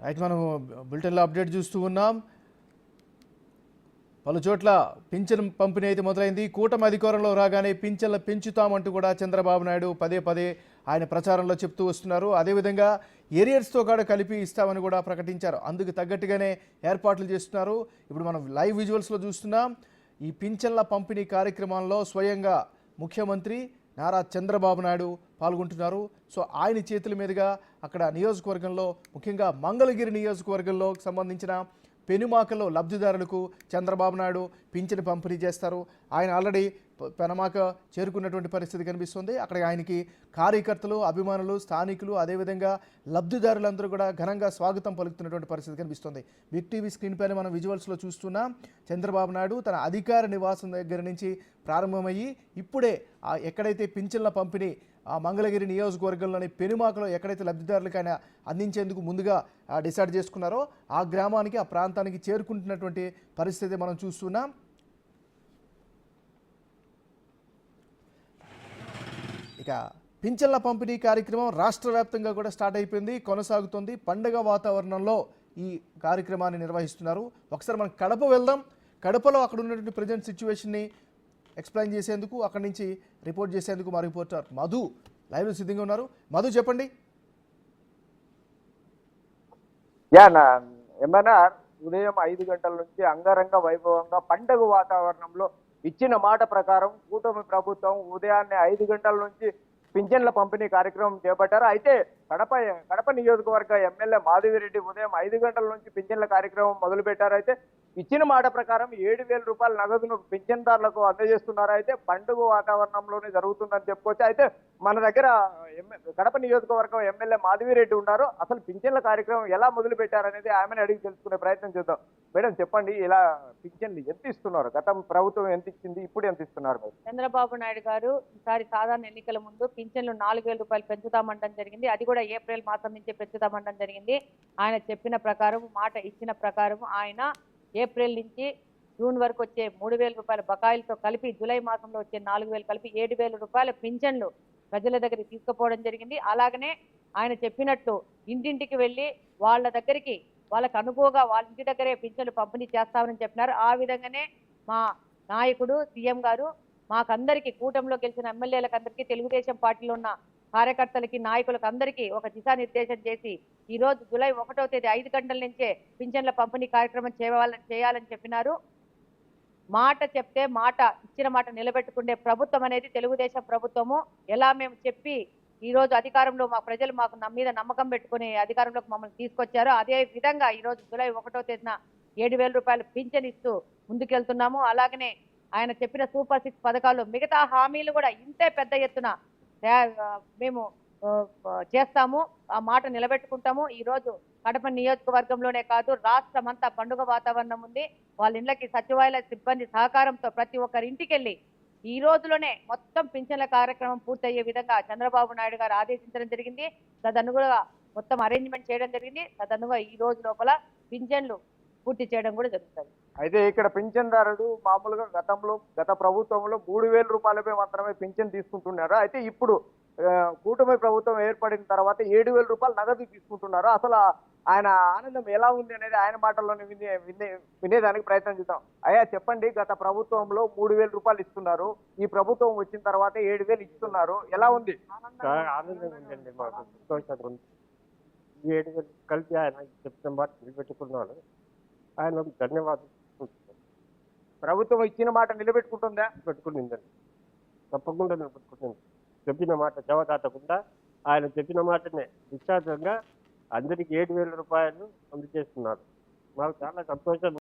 అయితే మనం బులెటిన్లో అప్డేట్ చూస్తూ ఉన్నాం. పలు చోట్ల పింఛన్ పంపిణీ అయితే మొదలైంది. కూటమి అధికారంలో రాగానే పింఛన్లు పెంచుతామంటూ కూడా చంద్రబాబు నాయుడు పదే పదే ఆయన ప్రచారంలో చెప్తూ వస్తున్నారు. అదేవిధంగా ఏరియర్స్తో కూడా కలిపి ఇస్తామని కూడా ప్రకటించారు. అందుకు తగ్గట్టుగానే ఏర్పాట్లు చేస్తున్నారు. ఇప్పుడు మనం లైవ్ విజువల్స్లో చూస్తున్నాం. ఈ పింఛన్ల పంపిణీ కార్యక్రమంలో స్వయంగా ముఖ్యమంత్రి నారా చంద్రబాబు నాయుడు పాల్గొంటున్నారు. సో ఆయన చేతుల మీదుగా అక్కడ నియోజకవర్గంలో, ముఖ్యంగా మంగళగిరి నియోజకవర్గంలో సంబంధించిన పెనుమాకలో లబ్ధిదారులకు చంద్రబాబు నాయుడు పింఛను పంపిణీ చేస్తారు. ఆయన ఆల్రెడీ పెనమాక చేరుకున్నటువంటి పరిస్థితి కనిపిస్తుంది. అక్కడ ఆయనకి కార్యకర్తలు, అభిమానులు, స్థానికులు, అదేవిధంగా లబ్ధిదారులందరూ కూడా ఘనంగా స్వాగతం పలుకుతున్నటువంటి పరిస్థితి కనిపిస్తుంది. బిగ్ టీవీ స్క్రీన్ పైన మనం విజువల్స్లో చూస్తున్నాం. చంద్రబాబు నాయుడు తన అధికార నివాసం దగ్గర నుంచి ప్రారంభమయ్యి ఇప్పుడే ఎక్కడైతే పింఛన్ల పంపిణీ ఆ మంగళగిరి నియోజకవర్గంలోని పెనుమాకలో ఎక్కడైతే లబ్ధిదారులకు ఆయన అందించేందుకు ముందుగా డిసైడ్ చేసుకున్నారో ఆ గ్రామానికి, ఆ ప్రాంతానికి చేరుకుంటున్నటువంటి పరిస్థితి మనం చూస్తున్నాం. ఇక పింఛన్ల పంపిణీ కార్యక్రమం రాష్ట్ర వ్యాప్తంగా కూడా స్టార్ట్ అయిపోయింది, కొనసాగుతుంది. పండుగ వాతావరణంలో ఈ కార్యక్రమాన్ని నిర్వహిస్తున్నారు. ఒకసారి మనం కడప వెళ్దాం. కడపలో అక్కడ ఉన్నటువంటి ప్రజెంట్ సిచ్యువేషన్ని ఎక్స్ప్లెయిన్ చేసేందుకు, అక్కడి నుంచి రిపోర్ట్ చేసేందుకు మా రిపోర్టర్ మధు లైవ్లో సిద్ధంగా ఉన్నారు. మధు, చెప్పండి. ఎంఎన్ఆర్ ఉదయం 5 గంటల నుంచి అంగరంగ వైభవంగా పండుగ వాతావరణంలో ఇచ్చిన మాట ప్రకారం కూటమి ప్రభుత్వం ఉదయాన్నే 5 గంటల నుంచి పింఛన్ల పంపిణీ కార్యక్రమం చేపట్టారు. అయితే కడప నియోజకవర్గ ఎమ్మెల్యే మాధవిరెడ్డి ఉదయం 5 గంటల నుంచి పింఛన్ల కార్యక్రమం మొదలు పెట్టారు. అయితే ఇచ్చిన మాట ప్రకారం 7,000 రూపాయల నగదును పింఛన్దారులకు అందజేస్తున్నారు. అయితే పండుగ వాతావరణంలోనే జరుగుతుందని చెప్పుకోవచ్చు. అయితే మన దగ్గర కడప నియోజకవర్గం ఎమ్మెల్యే మాధవిరెడ్డి ఉన్నారు. అసలు పింఛన్ల కార్యక్రమం ఎలా మొదలు పెట్టారనేది ఆమెను అడిగి తెలుసుకునే ప్రయత్నం చేద్దాం. మేడం, చెప్పండి, ఇలా పింఛన్లు ఎంత ఇస్తున్నారు? గత ప్రభుత్వం ఎంత ఇచ్చింది, ఇప్పుడు ఎంత ఇస్తున్నారు? మీరు చంద్రబాబు నాయుడు గారు ఈసారి సాధారణ ఎన్నికల ముందు పింఛన్లు 4,000 రూపాయలు పెంచుతామంటం జరిగింది. అది కూడా ఏప్రిల్ మాసం నుంచే పెంచుతామంటం జరిగింది. ఆయన చెప్పిన ప్రకారం, మాట ఇచ్చిన ప్రకారం ఆయన ఏప్రిల్ నుంచి జూన్ వరకు వచ్చే 3,000 రూపాయల బకాయిలతో కలిపి జూలై మాసంలో వచ్చే 4,000 కలిపి 7,000 రూపాయల పింఛన్లు ప్రజల దగ్గరికి తీసుకుపోవడం జరిగింది. అలాగనే ఆయన చెప్పినట్టు ఇంటింటికి వెళ్ళి వాళ్ళ దగ్గరికి, వాళ్ళకు అనుభవంగా వాళ్ళ ఇంటి దగ్గరే పింఛన్లు పంపిణీ చేస్తామని చెప్పినారు. ఆ విధంగానే మా నాయకుడు సీఎం గారు మాకందరికీ, కూటమిలో గెలిచిన ఎమ్మెల్యేలకు అందరికీ, తెలుగుదేశం పార్టీలో ఉన్న కార్యకర్తలకి, నాయకులకు అందరికీ ఒక దిశానిర్దేశం చేసి ఈ రోజు జూలై 1వ తేదీ 5 గంటల నుంచే పింఛన్ల పంపిణీ కార్యక్రమం చేయాలని చెప్పినారు. మాట చెప్తే మాట, ఇచ్చిన మాట నిలబెట్టుకునే ప్రభుత్వం అనేది తెలుగుదేశం ప్రభుత్వము. ఎలా మేము చెప్పి ఈ రోజు అధికారంలో మా ప్రజలు మాకు మీద నమ్మకం పెట్టుకుని అధికారంలోకి మమ్మల్ని తీసుకొచ్చారో అదే విధంగా ఈ రోజు జూలై 1వ తేదీన 7,000 రూపాయలు పింఛన్ ఇస్తూ ముందుకెళ్తున్నాము. అలాగనే ఆయన చెప్పిన సూపర్ 6 పథకాలు, మిగతా హామీలు కూడా ఇంతే పెద్ద ఎత్తున మేము చేస్తాము, ఆ మాట నిలబెట్టుకుంటాము. ఈ రోజు కడప నియోజకవర్గంలోనే కాదు, రాష్ట్రం అంతా పండుగ వాతావరణం ఉంది. వాళ్ళ ఇళ్లకి సచివాలయ సిబ్బంది సహకారంతో ప్రతి ఒక్కరి ఇంటికి వెళ్ళి ఈ రోజులోనే మొత్తం పింఛన్ల కార్యక్రమం పూర్తయ్యే విధంగా చంద్రబాబు నాయుడు గారు ఆదేశించడం జరిగింది. తదనుగుణంగా మొత్తం అరేంజ్మెంట్ చేయడం జరిగింది. తదనుగుణంగా ఈ రోజు లోపల పింఛన్లు పూర్తి చేయడం కూడా జరుగుతుంది. అయితే ఇక్కడ పింఛన్దారుడు మామూలుగా గత ప్రభుత్వంలో 3,000 రూపాయలపై మాత్రమే పింఛన్ తీసుకుంటున్నారు. అయితే ఇప్పుడు కూటమి ప్రభుత్వం ఏర్పడిన తర్వాత 7,000 రూపాయలు నగదు తీసుకుంటున్నారు. అసలు ఆయన ఆనందం ఎలా ఉంది అనేది ఆయన మాటల్లోనే వినేదానికి ప్రయత్నం చేద్దాం. అయ్యా, చెప్పండి, గత ప్రభుత్వంలో 3,000 రూపాయలు ఇస్తున్నారు, ఈ ప్రభుత్వం వచ్చిన తర్వాత 7,000 ఇస్తున్నారు, ఎలా ఉంది? ఆనందంగా ఉందండి, మాకు సంతోషంగా ఉంది. 7,000 కలిపి ఆయన చెప్పిన మాట నిలబెట్టుకున్నాను. ఆయన ధన్యవాదాలు. ప్రభుత్వం ఇచ్చిన మాట నిలబెట్టుకుంటుందా? పెట్టుకునిందండి, తప్పకుండా నిలబెట్టుకుంటుంది. చెప్పిన మాట జవదాటకుండా ఆయన చెప్పిన మాటనే నిశ్చాతంగా అందరికి 7,000 రూపాయలు అందజేస్తున్నారు. మాకు చాలా సంతోషం.